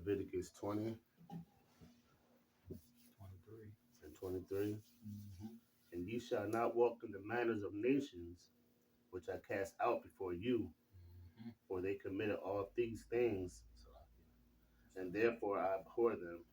Leviticus 20 23. and 23. Mm-hmm. And ye shall not walk in the manners of nations which I cast out before you, Mm-hmm. for they committed all these things, and therefore I abhor them.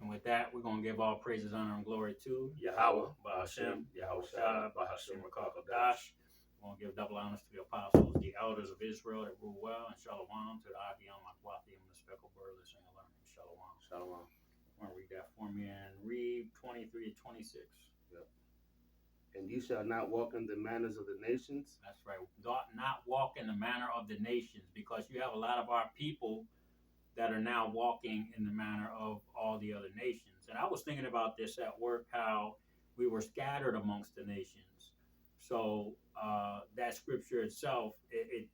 And with that, we're going to give all praises, honor, and glory to Yahweh, Bahashem, Yahweh Shai, Bahashem Bahashem, Rakakadash. Rakakadash. We're going to give double honors to the apostles, the elders of Israel that rule well, and shalom to the Agiyam, Aquathium, the speckled bird, the single learning. Shalom. Shalom. I'm going to read that for me and read 23 to 26. Yep. And ye shall not walk in the manners of the nations. That's right. Not walk in the manner of the nations, because you have a lot of our people that are now walking in the manner of all the other nations. And I was thinking about this at work, how we were scattered amongst the nations. So that scripture itself, it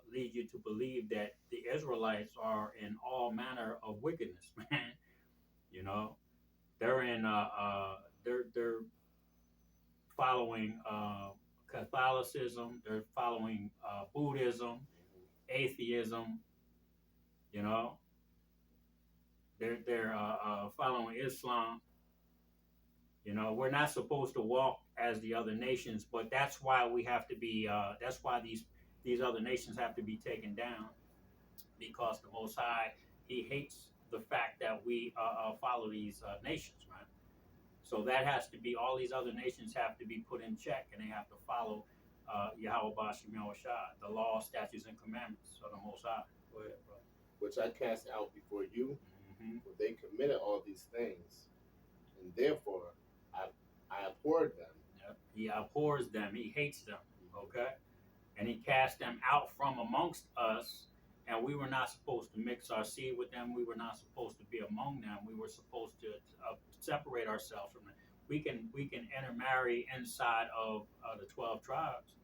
leads you to believe that the Israelites are in all manner of wickedness, man. You know, they're in they're following Catholicism, they're following Buddhism, atheism. You know, they're following Islam. You know, we're not supposed to walk as the other nations, but that's why we have to be. That's why these other nations have to be taken down, because the Most High, He hates the fact that we follow these nations, right? So that has to be. All these other nations have to be put in check, and they have to follow Yahweh Bashim Yahushua, the law, statutes, and commandments of the Most High. Go ahead, bro. Which I cast out before you, Mm-hmm. for they committed all these things, and therefore I abhorred them. Yep. He abhors them. He hates them. Okay, and he cast them out from amongst us. And we were not supposed to mix our seed with them. We were not supposed to be among them. We were supposed to separate ourselves from them. We can intermarry inside of the 12 tribes,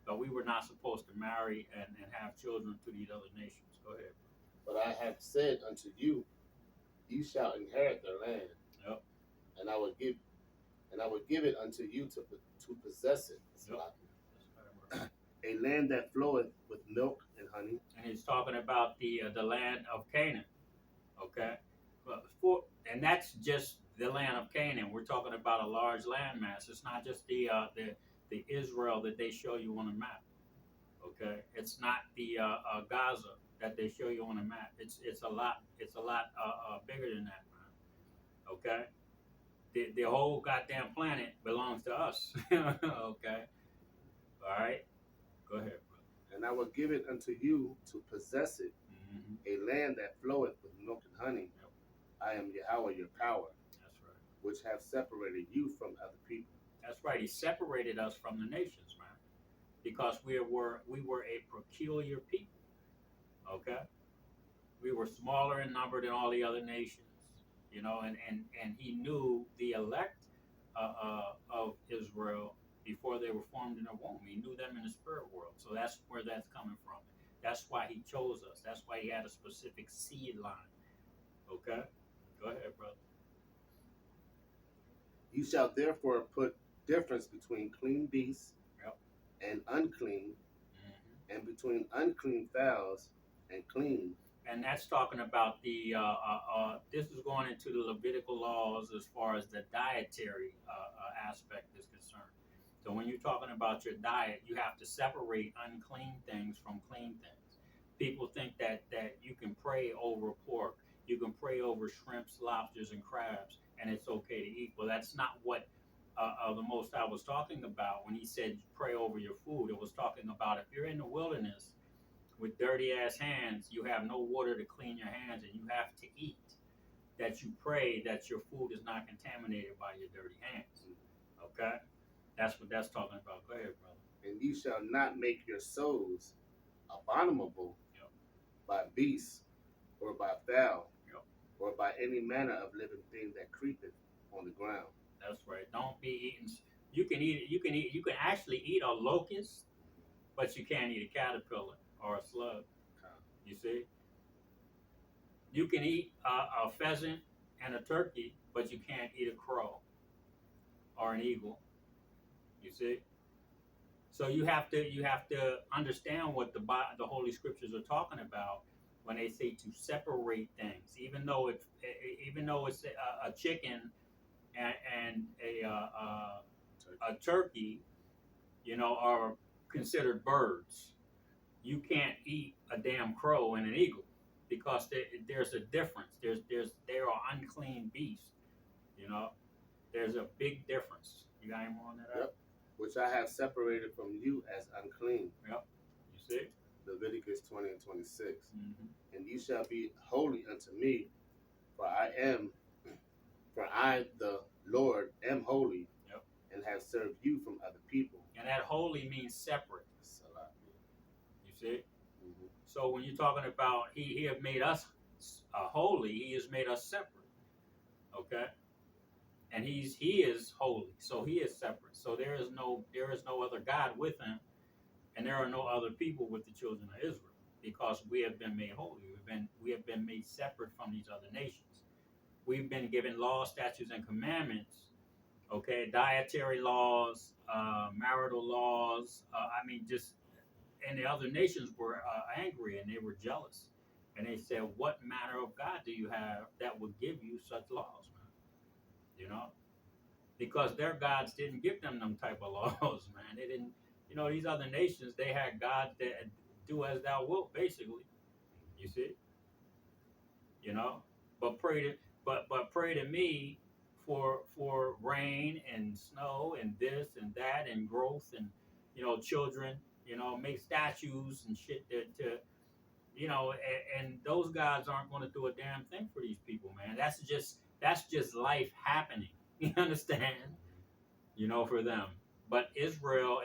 but we were not supposed to marry and have children to these other nations. Go ahead. But I have said unto you, ye shall inherit their land. Yep. And I will give it unto you to possess it. Yep. A land that floweth with milk and honey. And he's talking about the land of Canaan. Okay, and that's just the land of Canaan. We're talking about a large landmass. It's not just the Israel that they show you on a map. Okay, it's not the Gaza that they show you on a map. It's a lot bigger than that, man. Okay, the whole goddamn planet belongs to us. Okay, all right, go ahead, brother. And I will give it unto you to possess it, Mm-hmm. a land that floweth with milk and honey. Yep. I am Yahweh your power. That's right. Which have separated you from other people. That's right. He separated us from the nations, man, because we were a peculiar people. Okay, we were smaller in number than all the other nations. You know, and he knew the elect of Israel before they were formed in the womb. He knew them in the spirit world. So that's where that's coming from. That's why he chose us. That's why he had a specific seed line. Okay? Go ahead, brother. You shall therefore put difference between clean beasts Yep. and unclean, Mm-hmm. and between unclean fowls and clean. And that's talking about this is going into the Levitical laws as far as the dietary aspect is concerned. So when you're talking about your diet, you have to separate unclean things from clean things. People think that you can pray over pork, you can pray over shrimps, lobsters, and crabs, and it's okay to eat. Well, that's not what the Most High was talking about when he said pray over your food. It was talking about if you're in the wilderness with dirty ass hands, you have no water to clean your hands, and you have to eat, that you pray that your food is not contaminated by your dirty hands. Okay? That's what that's talking about. Go ahead, brother. And ye shall not make your souls abominable. Yep. By beasts, or by fowl, Yep. or by any manner of living thing that creepeth on the ground. That's right. Don't be eating. You can eat it. You can actually eat a locust, but you can't eat a caterpillar or a slug. You see? You can eat a pheasant and a turkey, but you can't eat a crow or an eagle. You see? So you have to understand what the Holy Scriptures are talking about when they say to separate things, even though it's a chicken and a turkey, are considered birds. You can't eat a damn crow and an eagle because there's a difference. They are unclean beasts. There's a big difference. You got any more on that? Yep. Which I have separated from you as unclean. Yep. You see? Leviticus 20 and 26. Mm-hmm. And ye shall be holy unto me, for I the Lord am holy. Yep. And have served you from other people. And that holy means separate. You see? Mm-hmm. So when you're talking about he have made us holy, he has made us separate. Okay? And he is holy, so he is separate. So there is no other God with him, and there are no other people with the children of Israel, because we have been made holy. We have been made separate from these other nations. We've been given laws, statutes, and commandments. Okay, dietary laws, marital laws. And the other nations were angry and they were jealous, and they said, "What manner of God do you have that would give you such laws?" Because their gods didn't give them type of laws, man. They didn't, these other nations, they had gods that do as thou wilt, basically. You see, but pray to me for rain and snow and this and that and growth and children, make statues and shit and those gods aren't going to do a damn thing for these people, man. That's just life happening. You understand? For them. But Israel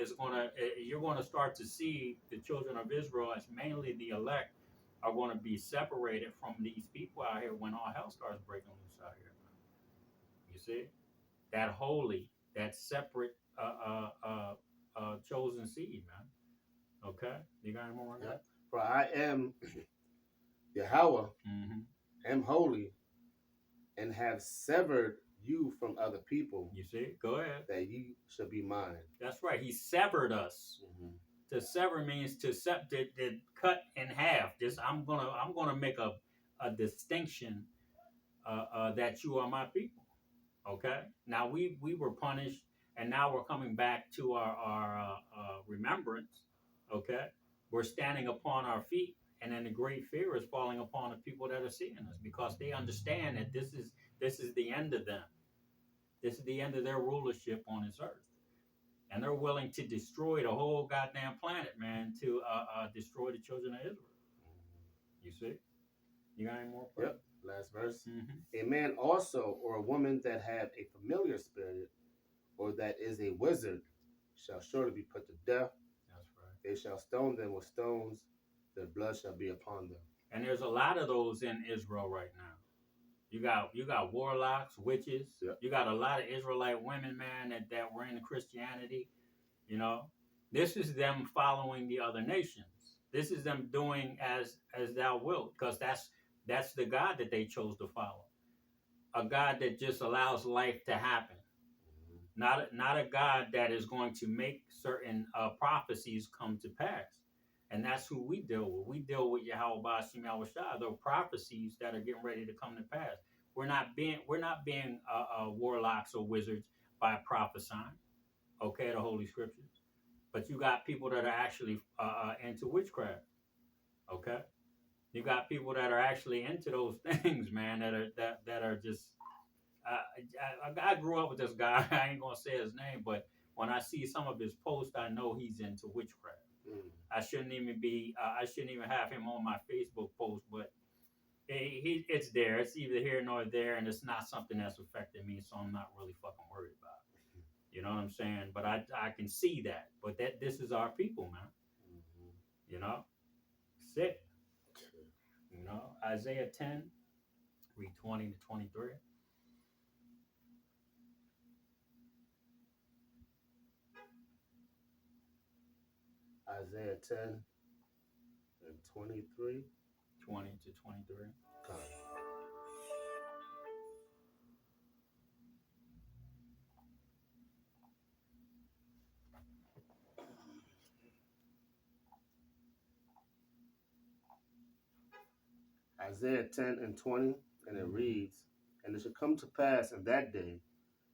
you're going to start to see the children of Israel, as mainly the elect, are going to be separated from these people out here when all hell starts breaking loose out here. You see? That holy, that separate, chosen seed, man. Okay? You got any more on that? For I am Yahweh, am holy, and have severed you from other people. You see? Go ahead. That ye shall be mine. That's right. He severed us. Mm-hmm. To sever means to cut in half. I'm gonna make a distinction that you are my people. Okay. Now we were punished, and now we're coming back to our remembrance. Okay. We're standing upon our feet, and then the great fear is falling upon the people that are seeing us, because they understand that this is the end of them. This is the end of their rulership on this earth. And they're willing to destroy the whole goddamn planet, man, to destroy the children of Israel. You see? You got any more? Yep. Last verse. Mm-hmm. A man also, or a woman that have a familiar spirit, or that is a wizard, shall surely be put to death. That's right. They shall stone them with stones. Their blood shall be upon them. And there's a lot of those in Israel right now. You got warlocks, witches. Yep. You got a lot of Israelite women, man, that were in Christianity. This is them following the other nations. This is them doing as thou wilt, because that's the God that they chose to follow. A God that just allows life to happen. Not a God that is going to make certain prophecies come to pass. And that's who we deal with. We deal with Yahweh Ba'ashim Yahushua, the prophecies that are getting ready to come to pass. We're not being warlocks or wizards by prophesying, okay, the Holy Scriptures. But you got people that are actually into witchcraft, okay. You got people that are actually into those things, man. That are just. I grew up with this guy. I ain't gonna say his name, but when I see some of his posts, I know he's into witchcraft. I shouldn't even have him on my Facebook post, but it's there. It's either here nor there, and it's not something that's affecting me, so I'm not really fucking worried about it. You know what I'm saying? But I can see that. But this is our people, man. Sick. Isaiah 10, read 20 to 23. Isaiah 10 and 23. 20 to 23. Okay. Isaiah 10 and 20, and it reads, "And it shall come to pass in that day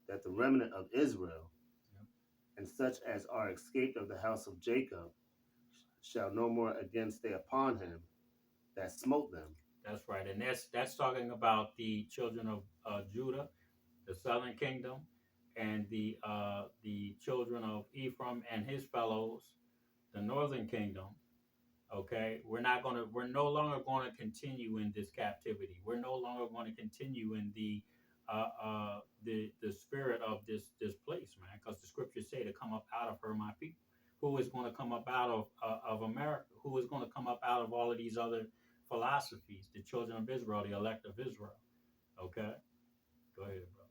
that the remnant of Israel, and such as are escaped of the house of Jacob, shall no more again stay upon him that smote them." That's right, and that's talking about the children of Judah, the southern kingdom, and the children of Ephraim and his fellows, the northern kingdom. Okay, we're no longer going to continue in this captivity. We're no longer going to continue in the spirit of this place, man, because the scriptures say to come up out of her, my people. Who is going to come up out of America? Who is going to come up out of all of these other philosophies? The children of Israel, the elect of Israel. Okay, go ahead, brother.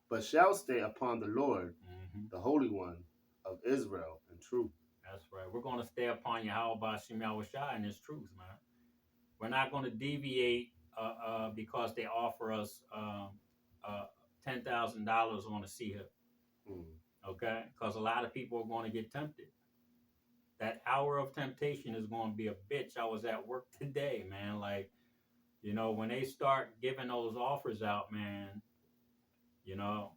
But shall stay upon the Lord, the Holy One of Israel, in truth. That's right. We're going to stay upon Yahweh Shem Yahushua in his truth, man. We're not going to deviate because they offer us $10,000 on a sea hip. Okay? Because a lot of people are going to get tempted. That hour of temptation is going to be a bitch. I was at work today, man. Like, you know, when they start giving those offers out, man, you know,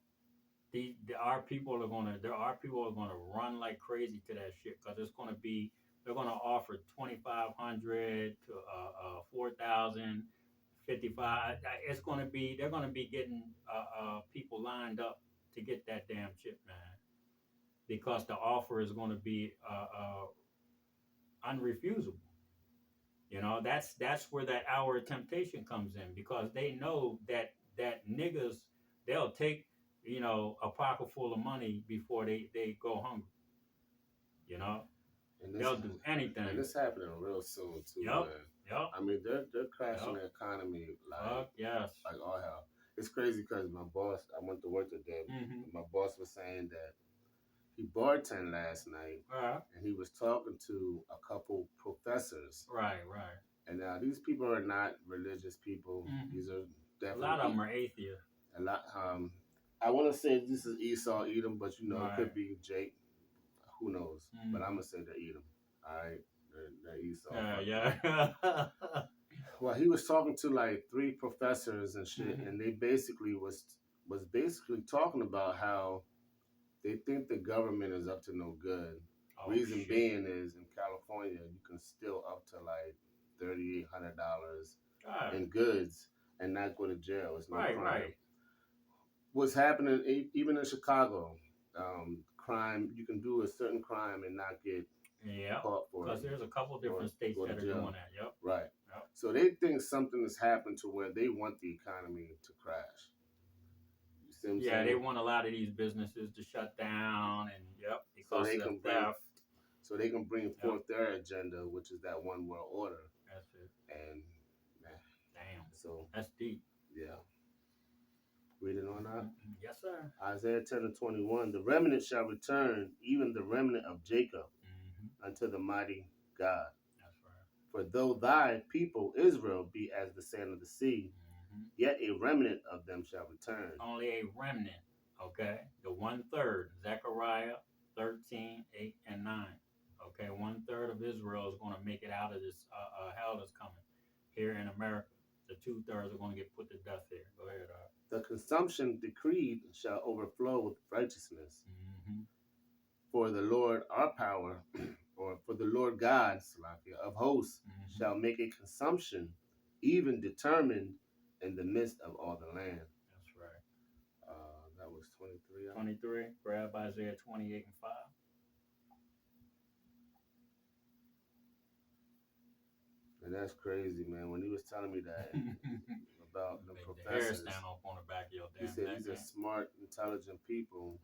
our people are gonna run like crazy to that shit because it's gonna be they're gonna offer 2,500 to 4,000, 55. It's gonna be they're gonna be getting people lined up to get that damn chip, man, because the offer is gonna be unrefusable. You know, that's where that hour of temptation comes in because they know that niggas they'll take, you know, a pocket full of money before they go hungry. You know, and they'll do anything. And this happening real soon too. Yep. Man. Yep. I mean, they're crashing the economy like yes. Like all hell. It's crazy because my boss, I went to work today. My boss was saying that he bartended last night, and he was talking to a couple professors. Right. And now these people are not religious people. These are definitely a lot of them are atheists. A lot. I want to say this is Esau Edom, but you know it could be Jake. Who knows? But I'm gonna say they're Edom. All right, they're Esau. Yeah. Well, he was talking to like 3 professors and shit, and they basically was basically talking about how they think the government is up to no good. Reason being is in California you can steal up to like $3,800 in goods and not go to jail. It's no crime. Right. What's happening even in Chicago? Crime, you can do a certain crime and not get caught for it. Because there's a couple different states that are doing that. Yep. Right. Yep. So they think something has happened to where they want the economy to crash. You see what I'm saying? They want a lot of these businesses to shut down and because of theft. So they can bring forth their agenda, which is that one world order. That's it. And damn. So that's deep. Yeah. Reading on that? Yes, sir. Isaiah 10 and 21. The remnant shall return, even the remnant of Jacob, unto the mighty God. That's right. For though thy people Israel be as the sand of the sea, yet a remnant of them shall return. Only a remnant, okay? The 1/3, Zechariah 13, 8, and 9. Okay, 1/3 of Israel is going to make it out of this hell that's coming here in America. The 2/3 are going to get put to death here. Go ahead, The consumption decreed shall overflow with righteousness. For the Lord our power, or for the Lord God of hosts, shall make a consumption even determined in the midst of all the land. That's right. That was 23. 23. Grab Isaiah 28 and 5. And that's crazy, man. When he was telling me that about the professors, the hair stand up on the back of your he said these are smart, intelligent people,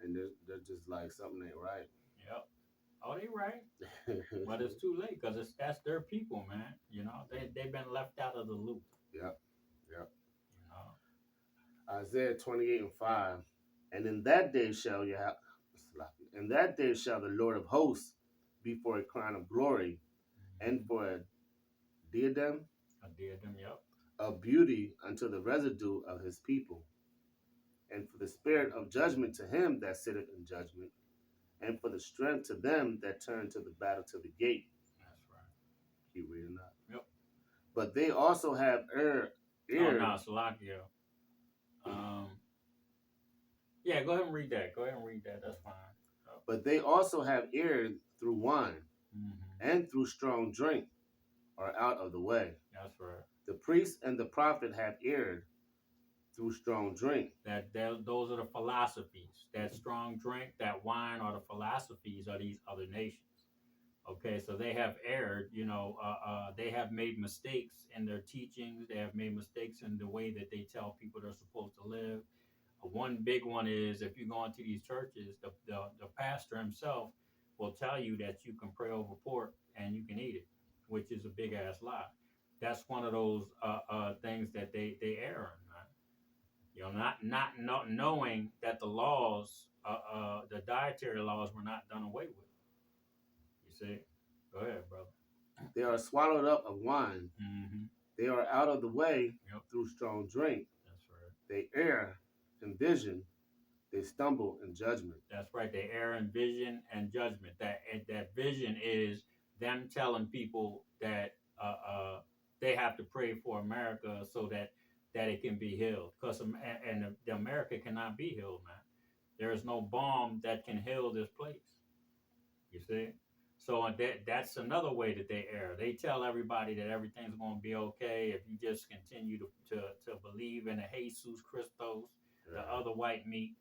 and they're just like something ain't right. Yep. Oh, they right, but it's too late because that's their people, man. You know, they've been left out of the loop. Yep. You know. Isaiah 28 and 5, and in that day shall the Lord of hosts be for a crown of glory, and for a diadem. A diadem, yep. Of beauty unto the residue of his people, and for the spirit of judgment to him that sitteth in judgment, and for the strength to them that turn to the battle to the gate. That's right. Keep reading that. Yep. But they also have erred. Oh no, Salakia. Yeah, go ahead and read that. That's fine. Oh. But they also have erred through wine Mm-hmm. and through strong drink, are out of the way. That's right. The priest and the prophet have erred through strong drink. Those are the philosophies. That strong drink, that wine, are the philosophies of these other nations. Okay, so they have erred. They have made mistakes in their teachings. They have made mistakes in the way that they tell people they're supposed to live. One big one is, if you go into these churches, the pastor himself will tell you that you can pray over pork and you can eat it, which is a big ass lie. That's one of those things that they err on. Right? Not knowing that the laws, the dietary laws, were not done away with. You see? Go ahead, brother. They are swallowed up of wine. Mm-hmm. They are out of the way Yep. through strong drink. That's right. They err in vision. They stumble in judgment. That's right. They err in vision and judgment. That vision is them telling people that they have to pray for America so that it can be healed. Because the America cannot be healed, man. There is no balm that can heal this place. You see? So that's another way that they err. They tell everybody that everything's going to be okay if you just continue to believe in the Jesus Christos, the other white meat,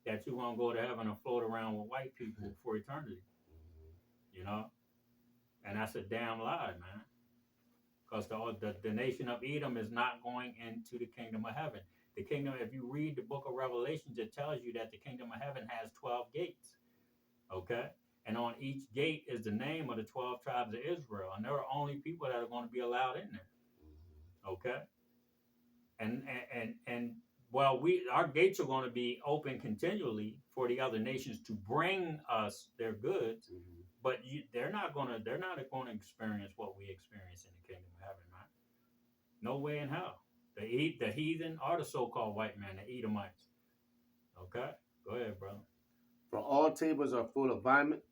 that you're going to go to heaven and float around with white people for eternity. You know? And that's a damn lie, man. Because the nation of Edom is not going into the kingdom of heaven. The kingdom, if you read the book of Revelations, it tells you that the kingdom of heaven has 12 gates. Okay? And on each gate is the name of the 12 tribes of Israel. And there are only people that are going to be allowed in there. Okay? And well, our gates are going to be open continually for the other nations to bring us their goods, but they're not going to experience what we experience in the kingdom of heaven, right? No way in hell. The heathen are the so-called white man, the Edomites. Okay, go ahead, brother. For all tables are full of vomit,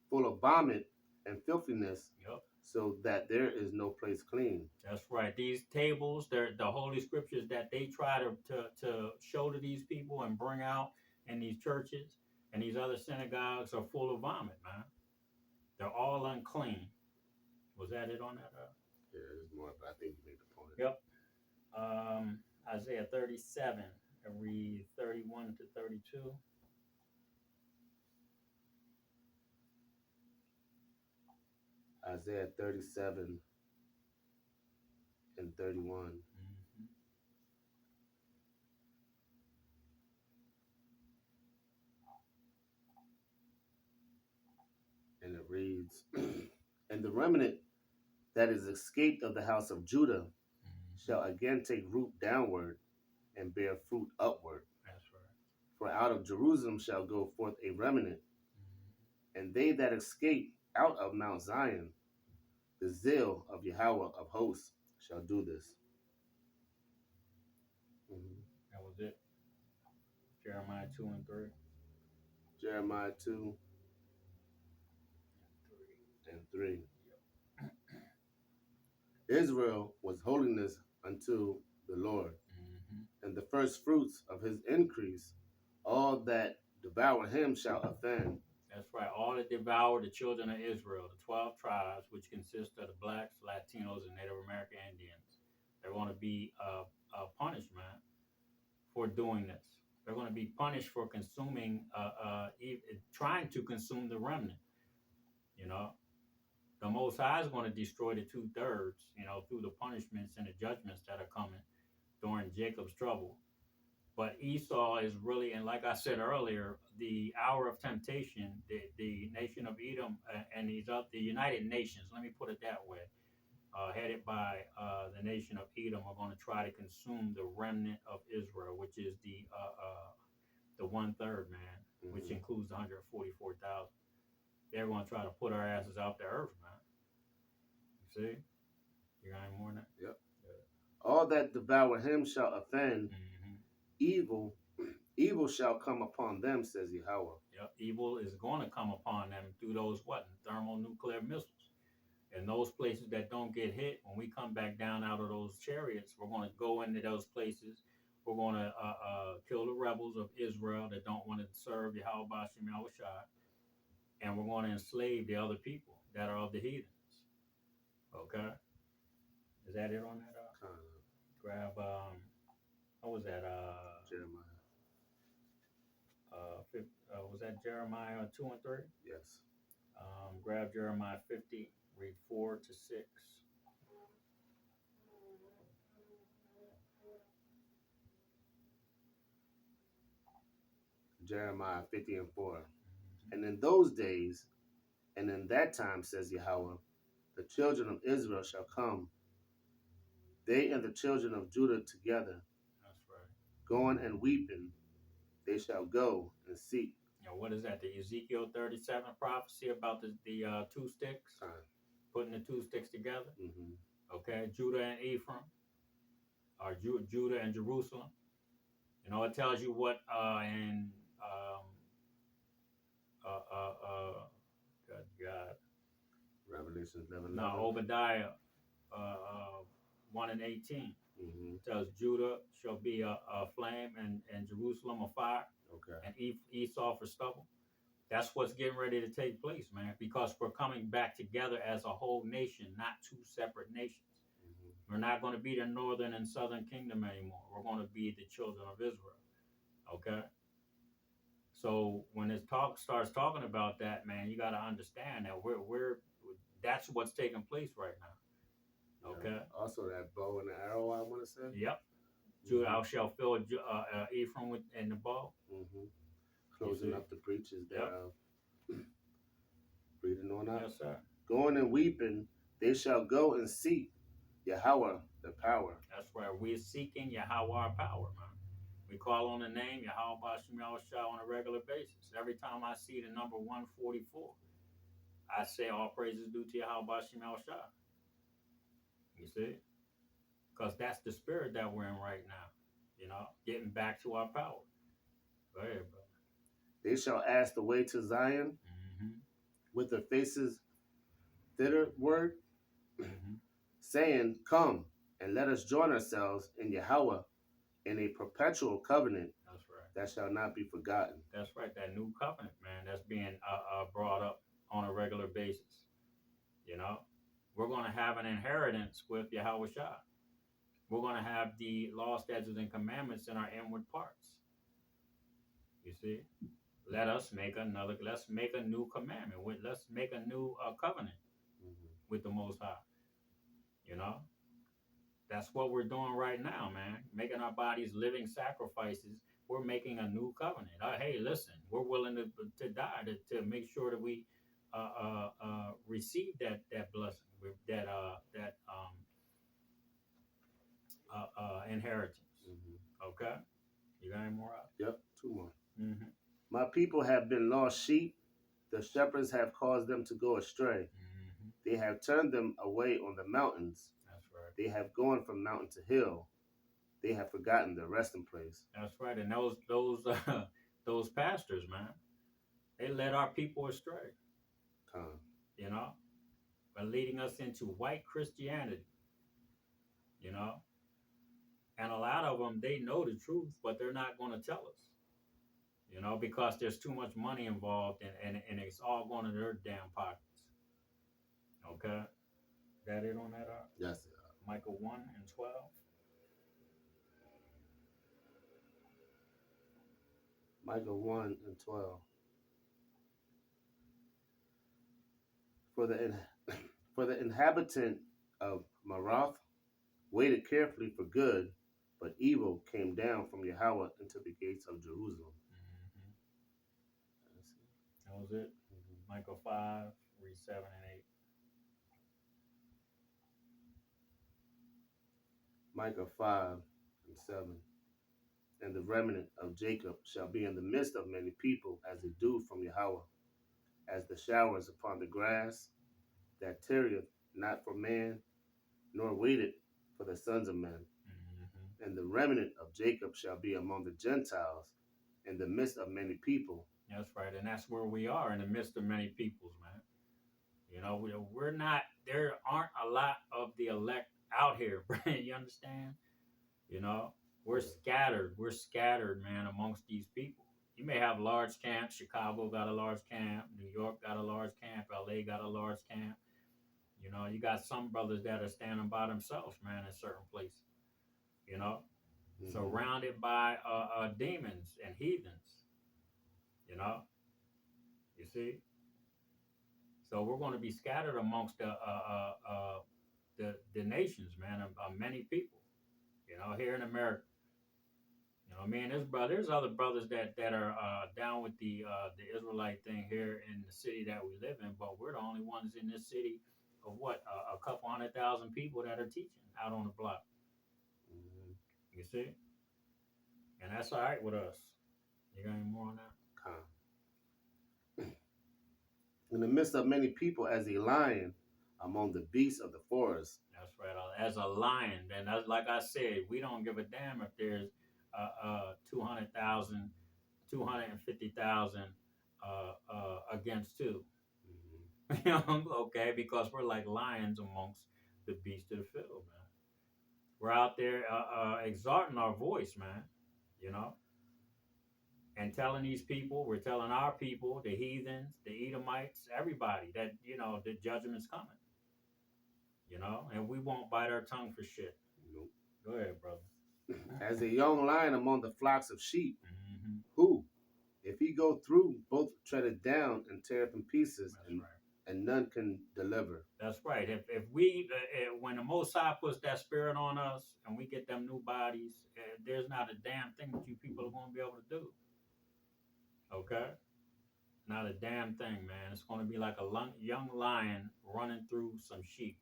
full of vomit and filthiness. Yep. So that there is no place clean. That's right. These tables, they're the holy scriptures that they try to show to these people and bring out in these churches and these other synagogues are full of vomit, man. They're all unclean. Was that it on that? Yeah, there's more, but I think you made the point. Yep. Isaiah 37, I read 31 to 32. Isaiah 37 and 31. And it reads, and the remnant that is escaped of the house of Judah shall again take root downward and bear fruit upward. That's right. For out of Jerusalem shall go forth a remnant, and they that escape out of Mount Zion, the zeal of Yahweh of hosts shall do this. That was it. Jeremiah 2 and 3. Jeremiah 2 and 3. Israel was holiness unto the Lord, and the first fruits of his increase. All that devour him shall offend. That's right. All that devour the children of Israel, the 12 tribes, which consist of the blacks, Latinos, and Native American Indians. They're going to be punished, man, for doing this. They're going to be punished for consuming, trying to consume the remnant. You know, the Most High is going to destroy the 2/3, through the punishments and the judgments that are coming during Jacob's trouble. But Esau is really, and like I said earlier, the hour of temptation, the nation of Edom and the United Nations, let me put it that way, headed by the nation of Edom, are going to try to consume the remnant of Israel, which is the 1/3, man, which includes the 144,000. They're going to try to put our asses out the earth, man. You see? You got any more than that? Yep. Yeah. All that devour him shall offend. Evil shall come upon them, says Yahweh. Yep. Evil is going to come upon them through those thermonuclear missiles. And those places that don't get hit, when we come back down out of those chariots, we're going to go into those places. We're going to kill the rebels of Israel that don't want to serve Yahweh Bashim Yahushua. And we're going to enslave the other people that are of the heathens. Okay? Is that it on that? Grab, what was that? Jeremiah. Was that Jeremiah 2 and 3? Yes. Grab Jeremiah 50, read 4 to 6. Jeremiah 50 and 4. And in those days, and in that time, says Yahweh, the children of Israel shall come, they and the children of Judah together. That's right. Going and weeping, they shall go and seek. Now, what is that? The Ezekiel 37 prophecy about the two sticks? Putting the two sticks together? Mm-hmm. Okay, Judah and Ephraim, or Judah and Jerusalem. You know, it tells you what in God. Revelation 11. No, Obadiah 1 and 18. Mm-hmm. Tells Judah shall be a flame and Jerusalem a fire. Okay. And Esau for stubble. That's what's getting ready to take place, man, because we're coming back together as a whole nation, not two separate nations. Mm-hmm. We're not going to be the northern and southern kingdom anymore. We're going to be the children of Israel. Okay? So when it starts talking about that, man, you got to understand that that's what's taking place right now. Okay? Yeah. Also that bow and the arrow, I want to say. Yep. Judah, I shall fill Ephraim in the bow. Mm-hmm. Closing up the breaches thereof. Yep. Reading on up. Yes, sir. Going and weeping, they shall go and seek Yahweh, the power. That's right. We're seeking Yahweh power, man. We call on the name Yahweh Bashim Yahushua on a regular basis. Every time I see the number 144, I say all praises due to Yahweh Bashim Yahushua. You see? Because that's the spirit that we're in right now. You know, getting back to our power. Go ahead, brother. They shall ask the way to Zion, mm-hmm. with their faces thitherward, mm-hmm. saying, come and let us join ourselves in Yahweh in a perpetual covenant. That's right. That shall not be forgotten. That's right. That new covenant, man, that's being brought up on a regular basis. You know, we're going to have an inheritance with Yahweh Shah. We're going to have the law, statutes, and commandments in our inward parts. You see? Let's make a new commandment. Let's make a new covenant mm-hmm. with the Most High. You know? That's what we're doing right now, man. Making our bodies living sacrifices. We're making a new covenant. Hey, listen, we're willing to die to make sure that we receive that blessing, that inheritance. Mm-hmm. Okay? You got any more out? Yep, 2 more. Mm-hmm. My people have been lost sheep. The shepherds have caused them to go astray. Mm-hmm. They have turned them away on the mountains. That's right. They have gone from mountain to hill. They have forgotten their resting place. That's right. And those pastors, man, they led our people astray. You know, by leading us into white Christianity. You know, and a lot of them, they know the truth, but they're not going to tell us. You know, because there's too much money involved and it's all going to their damn pockets. Okay? That it on that? Yes. Micah 1 and 12. Micah 1 and 12. For the inhabitant of Marath waited carefully for good, but evil came down from Yahweh into the gates of Jerusalem. Mm-hmm. That was it. Mm-hmm. Micah 5, read 7 and 8. Micah 5 and 7. And the remnant of Jacob shall be in the midst of many people as the dew from Yahweh, as the showers upon the grass, that tarrieth not for man, nor waiteth for the sons of men. Mm-hmm. And the remnant of Jacob shall be among the Gentiles, in the midst of many people. That's right, and that's where we are, in the midst of many peoples, man. You know, we're not. There aren't a lot of the elect out here. You understand? You know, we're scattered. We're scattered, man, amongst these people. You may have large camps. Chicago got a large camp. New York got a large camp. LA got a large camp. You know, you got some brothers that are standing by themselves, man, in certain places. You know, surrounded by demons and heathens. You know, you see. So we're going to be scattered amongst the nations, man, of many people. You know, here in America. You know, me and his brother. There's other brothers that are down with the Israelite thing here in the city that we live in, but we're the only ones in this city of what a couple 100,000 people that are teaching out on the block. You see, and that's all right with us. You got any more on that? In the midst of many people, as a lion among the beasts of the forest. That's right. As a lion, and that's like I said, we don't give a damn if there's 200,000, 250,000 against two. Okay, because we're like lions amongst the beasts of the field, man. We're out there exalting our voice, man. You know, and telling these people, we're telling our people, the heathens, the Edomites, everybody that the judgment's coming. You know, and we won't bite our tongue for shit. Nope. Go ahead, brother. As a young lion among the flocks of sheep, who, if he go through, both tread it down and tear it in pieces, and none can deliver. That's right. If we, when the Most High puts that spirit on us and we get them new bodies, there's not a damn thing that you people are going to be able to do. Okay? Not a damn thing, man. It's going to be like a young lion running through some sheep.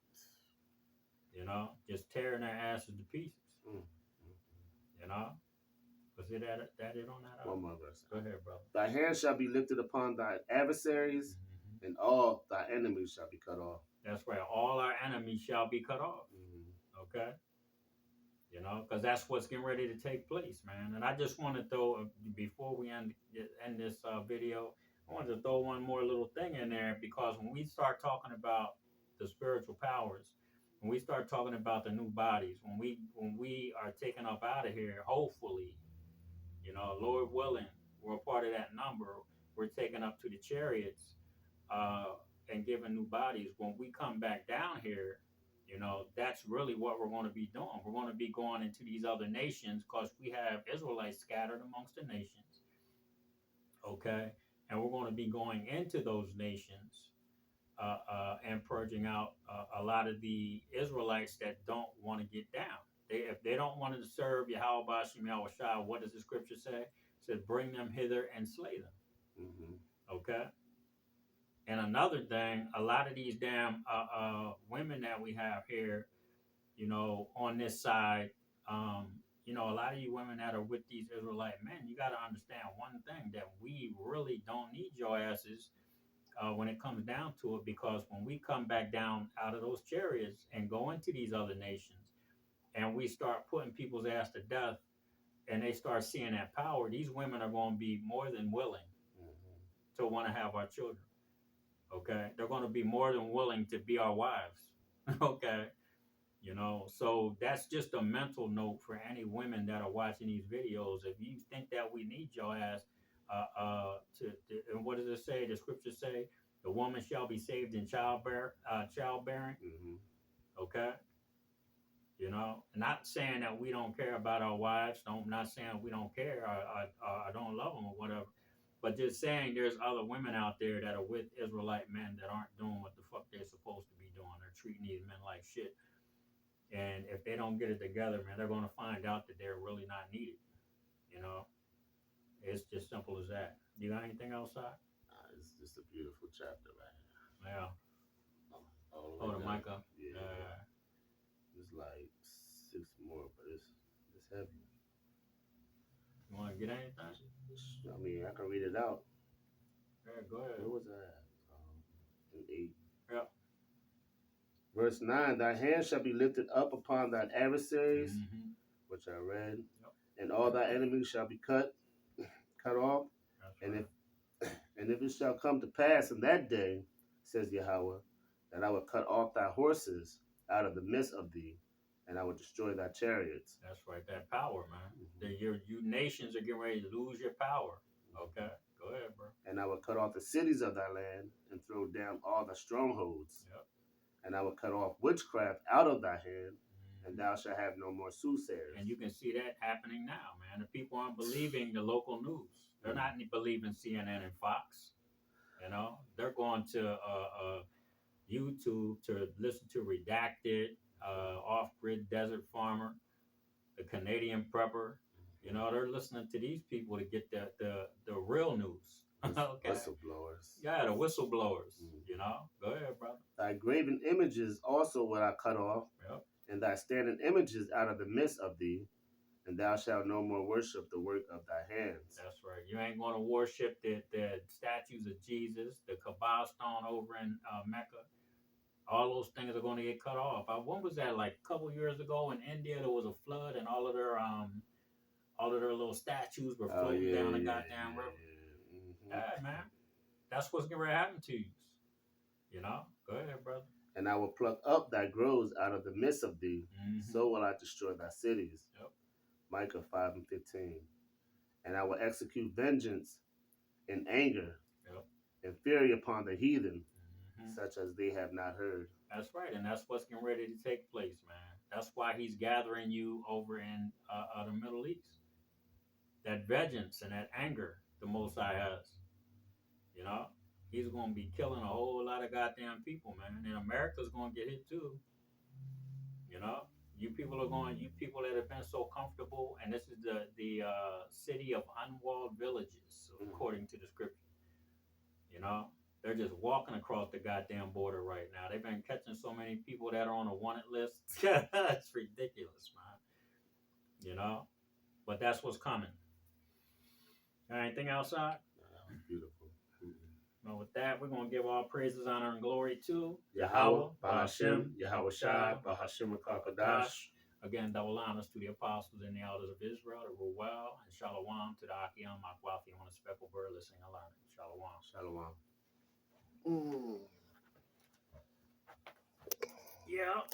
You know, just tearing their asses to pieces. You know? Was it that it on that? One more verse. Go ahead, brother. Thy hand shall be lifted upon thy adversaries, and all thy enemies shall be cut off. That's right. All our enemies shall be cut off. Okay? You know, because that's what's getting ready to take place, man. And I just want to throw, before we end this video, I wanted to throw one more little thing in there, because when we start talking about the spiritual powers, when we start talking about the new bodies, when we are taken up out of here, hopefully, you know, Lord willing, we're a part of that number. We're taken up to the chariots and given new bodies. When we come back down here, you know, that's really what we're going to be doing. We're going to be going into these other nations, because we have Israelites scattered amongst the nations. Okay? And we're going to be going into those nations and purging out a lot of the Israelites that don't want to get down. If they don't want to serve Yahweh Bashim Yahushua, what does the scripture say? It says, bring them hither and slay them. Okay? And another thing, a lot of these damn women that we have here, you know, on this side, you know, a lot of you women that are with these Israelite men, you got to understand one thing, that we really don't need your asses when it comes down to it, because when we come back down out of those chariots and go into these other nations, and we start putting people's ass to death, and they start seeing that power, these women are going to be more than willing to want to have our children. Okay? They're going to be more than willing to be our wives. Okay? You know, so that's just a mental note for any women that are watching these videos. If you think that we need your ass, and what does it say? The scriptures say, the woman shall be saved in childbearing. Okay? You know, not saying that we don't care about our wives. Not saying we don't care. I don't love them or whatever. But just saying there's other women out there that are with Israelite men that aren't doing what the fuck they're supposed to be doing. They're treating these men like shit. And if they don't get it together, man, they're going to find out that they're really not needed. You know? It's just simple as that. You got anything else, Si? It's just a beautiful chapter, man. Yeah. Hold the mic up. Yeah. It's like 6 more, but it's heavy. You want to get anything? I mean, I can read it out. Yeah, go ahead. Where was that? In 8. Yeah. Verse 9, thy hand shall be lifted up upon thine adversaries, which I read, and all thy enemies shall be cut off. That's right. And if it shall come to pass in that day, says Yahweh, that I would cut off thy horses out of the midst of thee, and I would destroy thy chariots. That's right, that power, man. Mm-hmm. You nations are getting ready to lose your power. Okay, go ahead, bro. And I would cut off the cities of thy land, and throw down all the strongholds. Yep. And I would cut off witchcraft out of thy hand, and thou shalt have no more soothsayers. And you can see that happening now, man. The people aren't believing the local news. They're not believing CNN and Fox. You know, they're going to YouTube to listen to Redacted, Off-Grid Desert Farmer, the Canadian Prepper. You know, they're listening to these people to get the real news. Okay. Whistleblowers. Yeah, the whistleblowers. Mm. You know, go ahead, brother. Thy graven images also will I cut off, Yep. and thy standing images out of the midst of thee, and thou shalt no more worship the work of thy hands. That's right. You ain't going to worship the statues of Jesus, the Kaaba stone over in Mecca. All those things are going to get cut off. When was that? Like a couple years ago in India, there was a flood, and all of their little statues were floating down the goddamn river. Yeah, man. That's what's going to happen to you. You know? Go ahead, brother. And I will pluck up thy groves out of the midst of thee, so will I destroy thy cities. Yep. Micah 5:15. And I will execute vengeance in anger, and fury upon the heathen, such as they have not heard. That's right, and that's what's getting ready to take place, man. That's why he's gathering you over in the Middle East. That vengeance and that anger the Most High has. You know, he's going to be killing a whole lot of goddamn people, man. And America's going to get hit too. You know, you people that have been so comfortable, and this is the city of unwalled villages, according to the scripture. You know, they're just walking across the goddamn border right now. They've been catching so many people that are on a wanted list. It's ridiculous, man. You know, but that's what's coming. Anything outside? Beautiful. Well, with that, we're going to give all praises, honor, and glory to Yahweh, Bahashem, Yahweh Shai, Bahashem Rakakadash. Again, double honors to the apostles and the elders of Israel that rule well, and shalom to the Akim, Makwathi, on the speckled bird, listening and learning. Shalom. Shalom. Yeah.